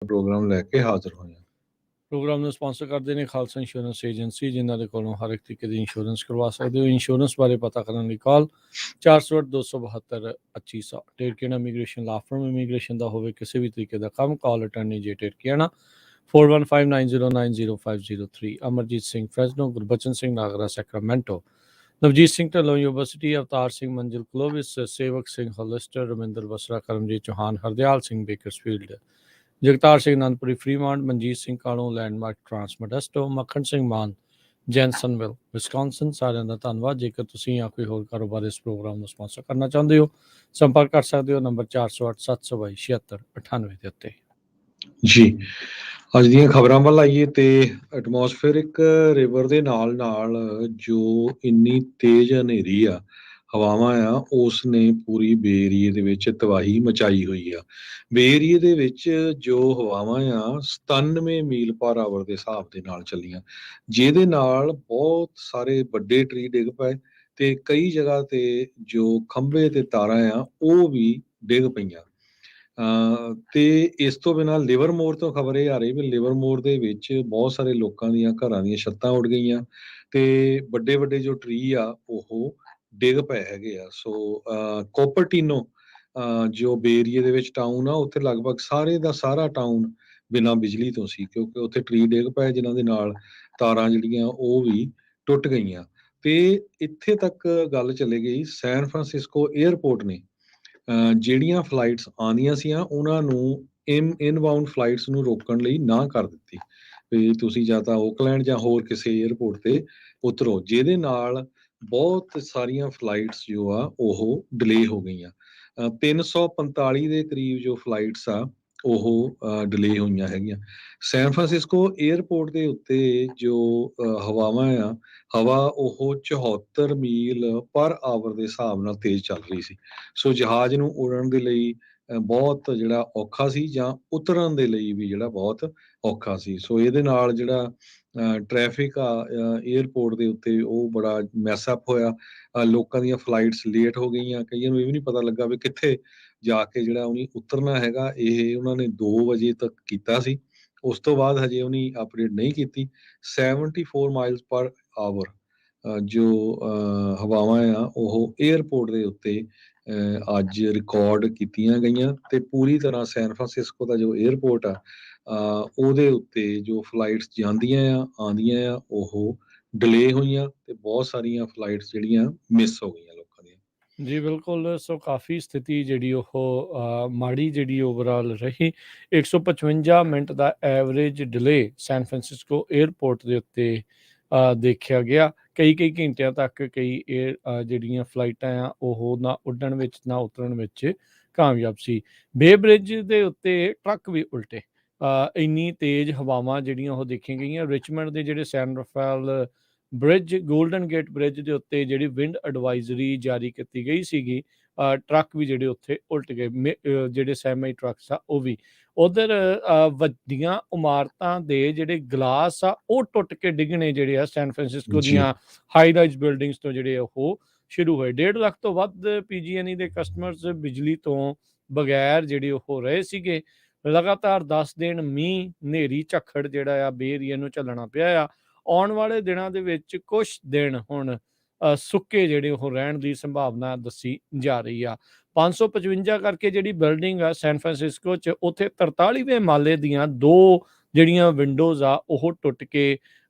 Programme ਲੈ ਕੇ ਹਾਜ਼ਰ ਹੋਏ ਹਾਂ। ਪ੍ਰੋਗਰਾਮ ਨੂੰ ਸਪਾਂਸਰ ਕਰਦੇ ਨੇ ਖਾਲਸਾ ਇੰਸ਼ੋਰੈਂਸ ਏਜੰਸੀ, ਜਿਨ੍ਹਾਂ ਦੇ ਕੋਲੋਂ ਹਰ ਇੱਕ ਤਰੀਕੇ ਦੀ ਇੰਸ਼ੋਰੈਂਸ ਕਰਵਾ ਸਕਦੇ ਹੋ। ਇੰਸ਼ੋਰੈਂਸ ਬਾਰੇ ਪਤਾ ਕਰਨ ਲਈ call 408-272-2500। Terkiana immigration law firm, immigration ਦਾ ਹੋਵੇ ਕਿਸੇ ਵੀ ਤਰੀਕੇ ਦਾ ਕੰਮ, call attorney J Terkiana 4159090503। Amarjit Singh Fresno, Gurbachan Singh Nagra Sacramento, Navjit Singh Dhillon University, Avtar Singh Manzil Clovis, Sewak Singh Hollister, Raminder Basra, Karamjit Chauhan, Hardial Singh Bakersfield, Jagtar Singh Anandpuri Fremont, Manjit Singh Kalon Landmark Trans Modesto, Makhan Singh ਮਾਨ ਜੈਨਸਨਵਿਲ ਵਿਸਕੌਨਸਨ। ਸਾਰਿਆਂ ਦਾ ਧੰਨਵਾਦ। ਜੇਕਰ ਤੁਸੀਂ ਜਾਂ ਕੋਈ ਹੋਰ ਕਾਰੋਬਾਰ ਇਸ ਪ੍ਰੋਗਰਾਮ ਨੂੰ ਸਪਾਂਸਰ ਕਰਨਾ ਚਾਹੁੰਦੇ ਹੋ, ਸੰਪਰਕ ਕਰ ਸਕਦੇ ਹੋ ਨੰਬਰ 408-722-7698 ਦੇ ਉੱਤੇ। ਜੀ, ਅੱਜ ਦੀਆਂ ਖਬਰਾਂ ਵੱਲ ਆਈਏ ਤੇ ਐਟਮੋਸਫੇਰਿਕ ਰਿਵਰ ਦੇ ਨਾਲ ਨਾਲ ਜੋ ਇੰਨੀ ਤੇਜ਼ ਹਨੇਰੀ ਆ, ਹਵਾਵਾਂ ਆ, ਉਸ ਨੇ ਪੂਰੀ ਬੇ ਏਰੀਏ ਦੇ ਵਿੱਚ ਤਬਾਹੀ ਮਚਾਈ ਹੋਈ ਆ। ਬੇ ਏਰੀਏ ਦੇ ਵਿੱਚ ਜੋ ਹਵਾਵਾਂ ਆ 97 ਮੀਲ ਪਰ ਆਵਰ ਦੇ ਹਿਸਾਬ ਦੇ ਨਾਲ ਚੱਲੀਆਂ, ਜਿਹਦੇ ਨਾਲ ਬਹੁਤ ਸਾਰੇ ਵੱਡੇ ਟਰੀ ਡਿੱਗ ਪਏ ਤੇ ਕਈ ਜਗ੍ਹਾ ਤੇ ਜੋ ਖੰਭੇ ਤੇ ਤਾਰਾਂ ਆ ਉਹ ਵੀ ਡਿੱਗ ਪਈਆਂ। ਤੇ ਇਸ ਤੋਂ ਬਿਨਾਂ ਲਿਵਰਮੋਰ ਤੋਂ ਖਬਰ ਇਹ ਆ ਰਹੀ ਵੀ ਲਿਵਰਮੋਰ ਦੇ ਵਿੱਚ ਬਹੁਤ ਸਾਰੇ ਲੋਕਾਂ ਦੀਆਂ ਘਰਾਂ ਦੀਆਂ ਛੱਤਾਂ ਉੱਡ ਗਈਆਂ ਤੇ ਵੱਡੇ ਵੱਡੇ ਜੋ ਟਰੀ ਆ ਉਹ ਡਿੱਗ ਪਏ ਹੈਗੇ ਆ। ਸੋ ਕੋਪਰਟੀਨੋ ਜੋ ਬੇ ਏਰੀਏ ਦੇ ਵਿੱਚ ਟਾਊਨ ਆ, ਉੱਥੇ ਲਗਭਗ ਸਾਰੇ ਦਾ ਸਾਰਾ ਟਾਊਨ ਬਿਨਾਂ ਬਿਜਲੀ ਤੋਂ ਸੀ, ਕਿਉਂਕਿ ਉੱਥੇ ਟਰੀ ਡਿੱਗ ਪਏ ਜਿਨ੍ਹਾਂ ਦੇ ਨਾਲ ਤਾਰਾਂ ਜਿਹੜੀਆਂ ਉਹ ਵੀ ਟੁੱਟ ਗਈਆਂ। ਤੇ ਇੱਥੇ ਤੱਕ ਗੱਲ ਚਲੇ ਗਈ, ਸੈਨ ਫਰਾਂਸਿਸਕੋ ਏਅਰਪੋਰਟ ਨੇ ਜਿਹੜੀਆਂ ਫਲਾਈਟਸ ਆਉਂਦੀਆਂ ਸੀਆਂ ਉਹਨਾਂ ਨੂੰ ਇਨਬਾਊਂਡ ਫਲਾਈਟਸ ਨੂੰ ਰੋਕਣ ਲਈ ਨਾ ਕਰ ਦਿੱਤੀ ਵੀ ਤੁਸੀਂ ਜਾਂ ਤਾਂ ਓਕਲੈਂਡ ਜਾਂ ਹੋਰ ਕਿਸੇ ਏਅਰਪੋਰਟ ਤੇ ਉਤਰੋ, ਜਿਹਦੇ ਨਾਲ ਬਹੁਤ ਸਾਰੀਆਂ ਫਲਾਈਟਸ ਜੋ ਆ ਉਹ ਡਿਲੇ ਹੋ ਗਈਆਂ। 345 ਦੇ ਕਰੀਬ ਜੋ ਫਲਾਈਟਸ ਆ ਉਹ ਡਿਲੇ ਹੋਈਆਂ ਹੈਗੀਆਂ। ਸੈਨ ਫਰਾਂਸਿਸਕੋ ਏਅਰਪੋਰਟ ਦੇ ਉੱਤੇ ਜੋ ਹਵਾਵਾਂ ਆ, ਹਵਾ ਉਹ 74 ਮੀਲ ਪਰ ਆਵਰ ਦੇ ਹਿਸਾਬ ਨਾਲ ਤੇਜ਼ ਚੱਲ ਰਹੀ ਸੀ। ਸੋ ਜਹਾਜ਼ ਨੂੰ ਉਡਣ ਦੇ ਲਈ ਬਹੁਤ ਜਿਹੜਾ ਔਖਾ ਸੀ, ਜਾਂ ਉਤਰਨ ਦੇ ਲਈ ਵੀ ਜਿਹੜਾ ਬਹੁਤ ਔਖਾ ਸੀ। ਸੋ ਇਹਦੇ ਨਾਲ ਜਿਹੜਾ ਟ੍ਰੈਫਿਕ ਆ ਏਅਰਪੋਰਟ ਦੇ ਉੱਤੇ ਉਹ ਬੜਾ ਮੈਸਅਪ ਹੋਇਆ। ਲੋਕਾਂ ਦੀਆਂ ਫਲਾਈਟਸ ਲੇਟ ਹੋ ਗਈਆਂ, ਕਈਆਂ ਨੂੰ ਇਹ ਵੀ ਨਹੀਂ ਪਤਾ ਲੱਗਾ ਵੀ ਕਿੱਥੇ ਜਾ ਕੇ ਜਿਹੜਾ ਉਹਨੇ ਉਤਰਨਾ ਹੈਗਾ। ਇਹ ਉਹਨਾਂ ਨੇ 2 ਵਜੇ ਤੱਕ ਕੀਤਾ ਸੀ, ਉਸ ਤੋਂ ਬਾਅਦ ਹਜੇ ਉਹਨੇ ਅਪਡੇਟ ਨਹੀਂ ਕੀਤੀ। 74 ਮਾਈਲਸ ਪਰ ਆਵਰ ਜੋ ਹਵਾਵਾਂ ਆ ਉਹ ਏਅਰਪੋਰਟ ਦੇ ਉੱਤੇ ਅੱਜ ਰਿਕਾਰਡ ਕੀਤੀਆਂ ਗਈਆਂ ਤੇ ਪੂਰੀ ਤਰ੍ਹਾਂ ਸੈਨ ਫਰਾਂਸਿਸਕੋ ਦਾ ਜੋ ਏਅਰਪੋਰਟ ਆ ਉਹਦੇ ਉੱਤੇ ਜੋ ਫਲਾਈਟਸ ਜਾਂਦੀਆਂ ਆ ਆਉਂਦੀਆਂ ਆ ਉਹ ਡਿਲੇ ਹੋਈਆਂ ਤੇ ਬਹੁਤ ਸਾਰੀਆਂ ਫਲਾਈਟਸ ਜਿਹੜੀਆਂ ਮਿਸ ਹੋ ਗਈਆਂ ਲੋਕਾਂ ਦੀਆਂ। ਜੀ ਬਿਲਕੁਲ। ਸੋ ਕਾਫੀ ਸਥਿਤੀ ਜਿਹੜੀ ਉਹ ਮਾੜੀ ਜਿਹੜੀ ਓਵਰਆਲ ਰਹੀ। 155 ਮਿੰਟ ਦਾ average delay San Francisco airport ਦੇ ਉੱਤੇ ਦੇਖਿਆ ਗਿਆ। ਕਈ ਘੰਟਿਆਂ ਤੱਕ ਕਈ ਜਿਹੜੀਆਂ ਫਲਾਈਟਾਂ ਆ ਉਹ ਨਾ ਉੱਡਣ ਵਿੱਚ ਨਾ ਉਤਰਨ ਵਿੱਚ ਕਾਮਯਾਬ ਸੀ। ਬੇ ਬ੍ਰਿਜ ਦੇ ਉੱਤੇ ਟਰੱਕ ਵੀ ਉਲਟੇ, ਇੰਨੀ ਤੇਜ਼ ਹਵਾਵਾਂ ਜਿਹੜੀਆਂ ਉਹ ਦੇਖੀਆਂ ਗਈਆਂ। ਰਿਚਮੰਡ ਦੇ ਜਿਹੜੇ ਸੈਨ Rafale bridge, golden gate bridge ਦੇ ਉੱਤੇ ਜਿਹੜੀ ਵਿੰਡ ਐਡਵਾਈਜ਼ਰੀ ਜਾਰੀ ਕੀਤੀ ਗਈ ਸੀਗੀ, ਟਰੱਕ ਵੀ ਜਿਹੜੇ ਉੱਥੇ ਉਲਟ ਗਏ, ਜਿਹੜੇ ਸੈਮੀ ਟਰੱਕਸ ਆ ਉਹ ਵੀ। ਉਧਰ ਵੱਡੀਆਂ ਇਮਾਰਤਾਂ ਦੇ ਜਿਹੜੇ ਗਲਾਸ ਆ ਉਹ ਟੁੱਟ ਕੇ ਡਿੱਗਣੇ ਜਿਹੜੇ ਆ ਸੈਨ ਫਰਾਂਸਿਸਕੋ ਦੀਆਂ ਹਾਈ ਰਾਈਜ਼ ਬਿਲਡਿੰਗਸ ਤੋਂ ਜਿਹੜੇ ਉਹ ਸ਼ੁਰੂ ਹੋਏ। 1.5 ਲੱਖ ਤੋਂ ਵੱਧ PG&E ਦੇ ਕਸਟਮਰਸ ਬਿਜਲੀ ਤੋਂ ਬਗੈਰ ਜਿਹੜੇ ਉਹ ਰਹੇ ਸੀਗੇ। ਲਗਾਤਾਰ 10 ਦਿਨ ਮੀਂਹ, ਹਨੇਰੀ, ਝੱਖੜ ਜਿਹੜਾ ਆ ਬੇ ਏਰੀਏ ਨੂੰ ਝੱਲਣਾ ਪਿਆ ਆ। ਆਉਣ ਵਾਲੇ ਦਿਨਾਂ ਦੇ ਵਿੱਚ ਕੁਝ ਦਿਨ ਹੁਣ ਸੁੱਕੇ ਜਿਹੜੇ ਉਹ ਰਹਿਣ ਦੀ ਸੰਭਾਵਨਾ ਦੱਸੀ ਜਾ ਰਹੀ ਆ। 555 ਕਰਕੇ ਜਿਹੜੀ ਬਿਲਡਿੰਗ ਆ ਸੈਨ ਫਰਾਂਸਿਸਕੋ 'ਚ, ਉੱਥੇ 43ਵੇਂ ਮਾਲੇ ਦੀਆਂ 2 ਜਿਹੜੀਆਂ ਵਿੰਡੋਜ਼ ਆ ਉਹ ਟੁੱਟ ਕੇ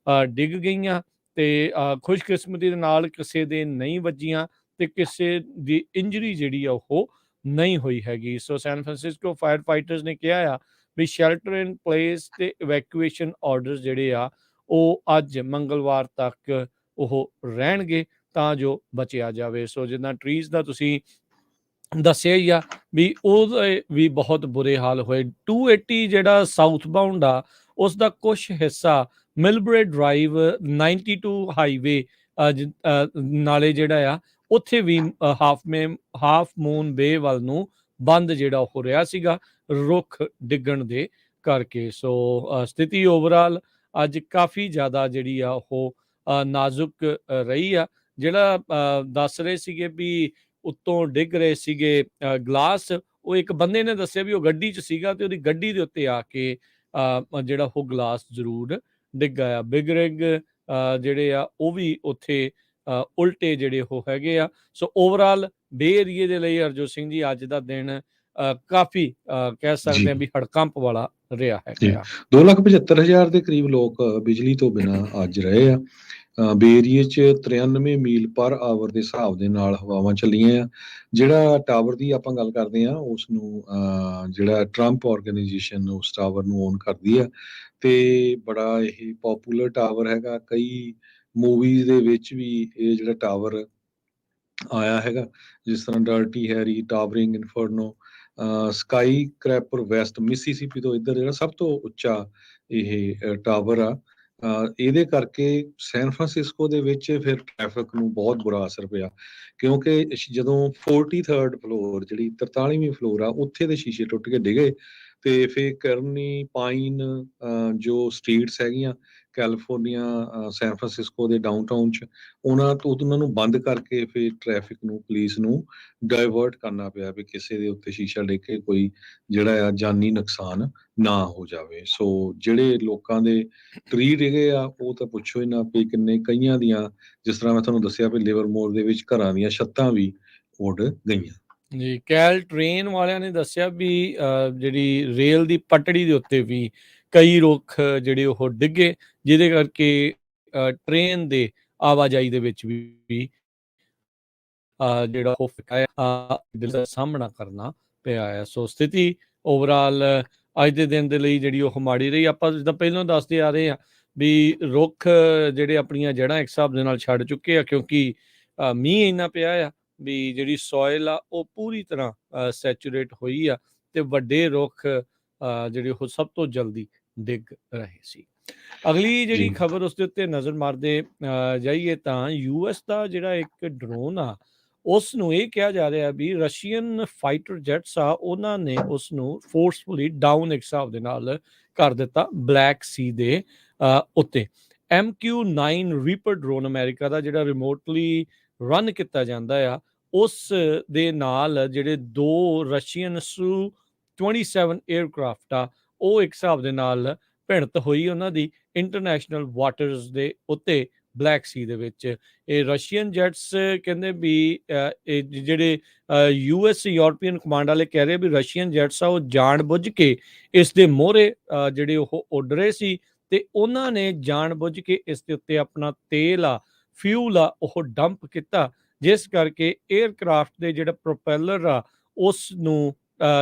ਡਿੱਗ ਗਈਆਂ ਤੇ ਖੁਸ਼ਕਿਸਮਤੀ ਦੇ ਨਾਲ ਕਿਸੇ ਦੇ ਨਹੀਂ ਵੱਜੀਆਂ ਤੇ ਕਿਸੇ ਦੀ ਇੰਜਰੀ ਜਿਹੜੀ ਆ ਉਹ ਨਹੀਂ ਹੋਈ ਹੈਗੀ। ਸੋ ਸੈਨ ਫਰਾਂਸਿਸਕੋ ਫਾਇਰ ਫਾਈਟਰਸ ਨੇ ਕਿਹਾ ਆ ਵੀ ਸ਼ੈਲਟਰ ਇਨ ਪਲੇਸ ਤੇ ਇਵੈਕੂਏਸ਼ਨ ਆਰਡਰਸ ਜਿਹੜੇ ਆ ਉਹ ਅੱਜ ਮੰਗਲਵਾਰ ਤੱਕ ਉਹ ਰਹਿਣਗੇ ਤਾਂ ਜੋ ਬਚਿਆ ਜਾਵੇ। ਸੋ ਜਿੱਦਾਂ ਟਰੀਜ਼ ਦਾ ਤੁਸੀਂ ਦੱਸਿਆ ਹੀ ਆ ਵੀ ਉਹਦੇ ਵੀ ਬਹੁਤ ਬੁਰੇ ਹਾਲ ਹੋਏ। 280 ਜਿਹੜਾ ਸਾਊਥ ਬਾਉਂਡ ਆ ਉਸ ਦਾ ਕੁਝ ਹਿੱਸਾ ਮਿਲਬਰੇ ਡਰਾਈਵ 92 ਹਾਈਵੇ ਨਾਲੇ ਜਿਹੜਾ ਆ ਉੱਥੇ ਵੀ ਹਾਫ ਮੂਨ ਬੇ ਵੱਲ ਨੂੰ ਬੰਦ ਜਿਹੜਾ ਹੋ ਰਿਹਾ ਸੀਗਾ ਰੁੱਖ ਡਿੱਗਣ ਦੇ ਕਰਕੇ। ਸੋ ਸਥਿਤੀ ਓਵਰਆਲ ਅੱਜ ਕਾਫੀ ਜ਼ਿਆਦਾ ਜਿਹੜੀ ਆ ਉਹ ਨਾਜ਼ੁਕ ਰਹੀ ਆ। ਜਿਹੜਾ ਦੱਸ ਰਹੇ ਸੀਗੇ ਵੀ ਉੱਤੋਂ ਡਿੱਗ ਰਹੇ ਸੀਗੇ ਗਲਾਸ, ਉਹ ਇੱਕ ਬੰਦੇ ਨੇ ਦੱਸਿਆ ਵੀ ਉਹ ਗੱਡੀ 'ਚ ਸੀਗਾ ਤੇ ਉਹਦੀ ਗੱਡੀ ਦੇ ਉੱਤੇ ਆ ਕੇ ਜਿਹੜਾ ਉਹ ਗਲਾਸ ਜ਼ਰੂਰ ਡਿੱਗਾ ਆ। ਬਿਗ ਰਿਗ ਜਿਹੜੇ ਆ ਉਹ ਵੀ ਉੱਥੇ ਉਲਟੇ ਜਿਹੜੇ ਉਹ ਹੈਗੇ ਆ। ਸੋ ਓਵਰਆਲ ਬੇ ਏਰੀਏ ਦੇ ਲਈ ਹਰਜੋਤ ਸਿੰਘ ਜੀ ਅੱਜ ਦਾ ਦਿਨ ਕਾਫੀ ਕਹਿ ਜੀ ਸਕਦੇ ਹਾਂ ਵੀ ਹੜਕੰਪ ਵਾਲਾ ਰਿਹਾ ਜੀ ਹੈਗਾ ਆ। 2,75,000 ਦੇ ਕਰੀਬ ਲੋਕ ਬਿਜਲੀ ਤੋਂ ਬਿਨਾਂ ਅੱਜ ਰਹੇ ਆ। ਬੇ ਏਰੀਏ 'ਚ 93 ਮੀਲ ਪਰ ਆਵਰ ਦੇ ਹਿਸਾਬ ਦੇ ਨਾਲ ਹਵਾਵਾਂ ਚੱਲੀਆਂ ਆ। ਜਿਹੜਾ ਟਾਵਰ ਦੀ ਆਪਾਂ ਗੱਲ ਕਰਦੇ ਆ ਉਸ ਨੂੰ ਜਿਹੜਾ ਟਰੰਪ ਆਰਗੇਨਾਈਜੇਸ਼ਨ ਉਸ ਟਾਵਰ ਨੂੰ ਓਨ ਕਰਦੀ ਆ ਤੇ ਬੜਾ ਇਹ ਪੋਪੂਲਰ ਟਾਵਰ ਹੈਗਾ। ਕਈ ਮੂਵੀਜ਼ ਦੇ ਵਿੱਚ ਵੀ ਇਹ ਜਿਹੜਾ ਟਾਵਰ ਆਇਆ ਹੈਗਾ, ਜਿਸ ਤਰ੍ਹਾਂ Dirty Harry, Towering Inferno, Skyscraper West Mississippi ਤੋਂ ਇੱਧਰ ਜਿਹੜਾ ਸਭ ਤੋਂ ਉੱਚਾ ਇਹ ਟਾਵਰ ਆ। ਇਹਦੇ ਕਰਕੇ ਸੈਨ ਫਰਾਂਸਿਸਕੋ ਦੇ ਵਿੱਚ ਫਿਰ ਟ੍ਰੈਫਿਕ ਨੂੰ ਬਹੁਤ ਬੁਰਾ ਅਸਰ ਪਿਆ, ਕਿਉਂਕਿ ਜਦੋਂ 43rd ਫਲੋਰ ਜਿਹੜੀ 43ਵੀਂ ਫਲੋਰ ਆ ਉੱਥੇ ਦੇ ਸ਼ੀਸ਼ੇ ਟੁੱਟ ਕੇ ਡਿਗੇ ਤੇ ਫਿਰ ਕਰਨੀ ਪਾਈਨ ਜੋ ਸਟਰੀਟਸ ਹੈਗੀਆਂ ਕੈਲੀਫੋਰਨੀਆ ਸੈਨ ਫਰਾਂਸਿਸਕੋ ਦੇ ਡਾਊਨਟਾਊਨ 'ਚ ਉਹਨਾਂ ਨੂੰ ਬੰਦ ਕਰਕੇ ਫਿਰ ਟ੍ਰੈਫਿਕ ਨੂੰ ਪੁਲਿਸ ਨੂੰ ਡਾਇਵਰਟ ਕਰਨਾ ਪਿਆ ਵੀ ਕਿਸੇ ਦੇ ਉੱਤੇ ਸ਼ੀਸ਼ਾ ਡਿੱਗ ਕੇ ਕੋਈ ਜਿਹੜਾ ਆ ਜਾਨੀ ਨੁਕਸਾਨ ਨਾ ਹੋ ਜਾਵੇ। ਸੋ ਜਿਹੜੇ ਲੋਕਾਂ ਦੇ ਟਰੀ ਡਿਗੇ ਆ ਉਹ ਤਾਂ ਪੁੱਛੋ ਹੀ ਨਾ ਵੀ ਕਿੰਨੇ ਕਈਆਂ ਦੀਆਂ, ਜਿਸ ਤਰ੍ਹਾਂ ਮੈਂ ਤੁਹਾਨੂੰ ਦੱਸਿਆ ਵੀ ਲਿਵਰਮੋਰ ਦੇ ਵਿੱਚ ਘਰਾਂ ਦੀਆਂ ਛੱਤਾਂ ਵੀ ਉੱਡ ਗਈਆਂ। ਜੀ ਕੈਲ ਟ੍ਰੇਨ ਵਾਲਿਆਂ ਨੇ ਦੱਸਿਆ ਵੀ ਜਿਹੜੀ ਰੇਲ ਦੀ ਪਟੜੀ ਦੇ ਉੱਤੇ ਵੀ ਕਈ ਰੁੱਖ ਜਿਹੜੇ ਉਹ ਡਿੱਗੇ, ਜਿਹਦੇ ਕਰਕੇ ਟ੍ਰੇਨ ਦੇ ਆਵਾਜਾਈ ਦੇ ਵਿੱਚ ਵੀ ਜਿਹੜਾ ਉਹ ਦਾ ਸਾਹਮਣਾ ਕਰਨਾ ਪਿਆ ਹੈ। ਸੋ ਸਥਿਤੀ ਓਵਰਆਲ ਅੱਜ ਦੇ ਦਿਨ ਦੇ ਲਈ ਜਿਹੜੀ ਉਹ ਮਾੜੀ ਰਹੀ। ਆਪਾਂ ਜਿੱਦਾਂ ਪਹਿਲਾਂ ਦੱਸਦੇ ਆ ਰਹੇ ਹਾਂ ਵੀ ਰੁੱਖ ਜਿਹੜੇ ਆਪਣੀਆਂ ਜੜ੍ਹਾਂ ਇੱਕ ਹਿਸਾਬ ਦੇ ਨਾਲ ਛੱਡ ਚੁੱਕੇ ਆ, ਕਿਉਂਕਿ ਮੀਂਹ ਇੰਨਾ ਪਿਆ ਆ ਵੀ ਜਿਹੜੀ ਸੋਇਲ ਆ ਉਹ ਪੂਰੀ ਤਰ੍ਹਾਂ ਸੈਚੂਰੇਟ ਹੋਈ ਆ ਤੇ ਵੱਡੇ ਰੁੱਖ ਜਿਹੜੇ ਉਹ ਸਭ ਤੋਂ ਜਲਦੀ ਡਿੱਗ ਰਹੇ ਸੀ। ਅਗਲੀ ਜਿਹੜੀ ਜੀ ਖਬਰ ਉਸ ਦੇ ਉੱਤੇ ਨਜ਼ਰ ਮਾਰਦੇ ਜਾਈਏ ਤਾਂ US ਦਾ ਜਿਹੜਾ ਇੱਕ ਡਰੋਨ ਆ ਉਸ ਨੂੰ ਇਹ ਕਿਹਾ ਜਾ ਰਿਹਾ ਵੀ ਰਸ਼ੀਅਨ ਫਾਈਟਰ ਜੈਟਸ ਆ ਉਹਨਾਂ ਨੇ ਉਸ ਨੂੰ ਫੋਰਸਫੁਲੀ ਡਾਊਨ ਇੱਕ ਹਿਸਾਬ ਦੇ ਨਾਲ ਕਰ ਦਿੱਤਾ ਬਲੈਕ ਸੀ ਦੇ ਉੱਤੇ। MQ-9 ਰੀਪਰ ਡਰੋਨ ਅਮਰੀਕਾ ਦਾ ਜਿਹੜਾ ਰਿਮੋਟਲੀ ਰਨ ਕੀਤਾ ਜਾਂਦਾ ਆ, ਉਸ ਦੇ ਨਾਲ ਜਿਹੜੇ 2 ਰਸ਼ੀਅਨ Su-27 에ਅਰਕ੍ਰਾਫਟ ਆ ਉਹ ਇੱਕ ਹਿਸਾਬ ਦੇ ਨਾਲ ਭਿੜਤ ਹੋਈ ਉਹਨਾਂ ਦੀ ਇੰਟਰਨੈਸ਼ਨਲ ਵਾਟਰਸ ਦੇ ਉੱਤੇ ਬਲੈਕ ਸੀ ਦੇ ਵਿੱਚ। ਇਹ ਰਸ਼ੀਅਨ ਜੈਟਸ ਕਹਿੰਦੇ ਵੀ ਇਹ ਜਿਹੜੇ US ਯੂਰਪੀਅਨ ਕਮਾਂਡ ਵਾਲੇ ਕਹਿ ਰਹੇ ਵੀ ਰਸ਼ੀਅਨ ਜੈਟਸ ਆ ਉਹ ਜਾਣ ਬੁੱਝ ਕੇ ਇਸ ਦੇ ਮੋਹਰੇ ਜਿਹੜੇ ਉਹ ਉੱਡ ਰਹੇ ਸੀ ਤੇ ਉਹਨਾਂ ਨੇ ਜਾਣ ਬੁੱਝ ਕੇ ਇਸ ਦੇ ਉੱਤੇ ਆਪਣਾ ਤੇਲ ਆ ਫਿਊਲ ਆ ਉਹ ਡੰਪ ਕੀਤਾ, ਜਿਸ ਕਰਕੇ 에ਅਰਕ੍ਰਾਫਟ ਦੇ ਜਿਹੜਾ ਪ੍ਰੋਪੈਲਰ ਆ ਉਸ ਨੂੰ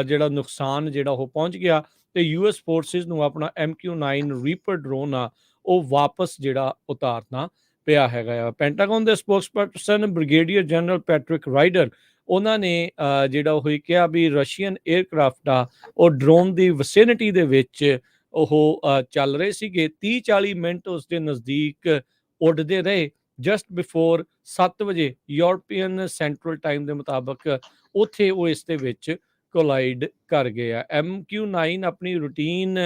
ਜਿਹੜਾ ਨੁਕਸਾਨ ਜਿਹੜਾ ਉਹ ਪਹੁੰਚ ਗਿਆ ਤੇ US ਫੋਰਸਿਸ ਨੂੰ ਆਪਣਾ MQ-9 ਰੀਪਰ ਡਰੋਨ ਆ ਉਹ ਵਾਪਸ ਜਿਹੜਾ ਉਤਾਰਨਾ ਪਿਆ ਹੈਗਾ ਆ। ਪੈਂਟਾਗਨ ਦੇ spokesperson brigadier general Patrick rider ਉਹਨਾਂ ਨੇ ਜਿਹੜਾ ਉਹ ਕਿਹਾ ਵੀ ਰਸ਼ੀਅਨ 에ਅਰਕ੍ਰਾਫਟ ਆ ਉਹ ਡਰੋਨ ਦੀ ਵਿਸਿਨਿਟੀ ਦੇ ਵਿੱਚ ਉਹ ਚੱਲ ਰਹੇ ਸੀਗੇ। 30-40 ਮਿੰਟ ਉਸ ਦੇ ਨਜ਼ਦੀਕ ਉੱਡਦੇ ਰਹੇ। ਜਸਟ ਬਿਫੋਰ 7 ਵਜੇ ਯੂਰਪੀਅਨ ਸੈਂਟਰਲ ਟਾਈਮ ਦੇ ਮੁਤਾਬਕ ਉੱਥੇ ਉਹ ਇਸ ਦੇ ਵਿੱਚ ਕੋਲਾਈਡ ਕਰ ਗਏ ਆ। MQ-9 ਆਪਣੀ ਰੂਟੀਨ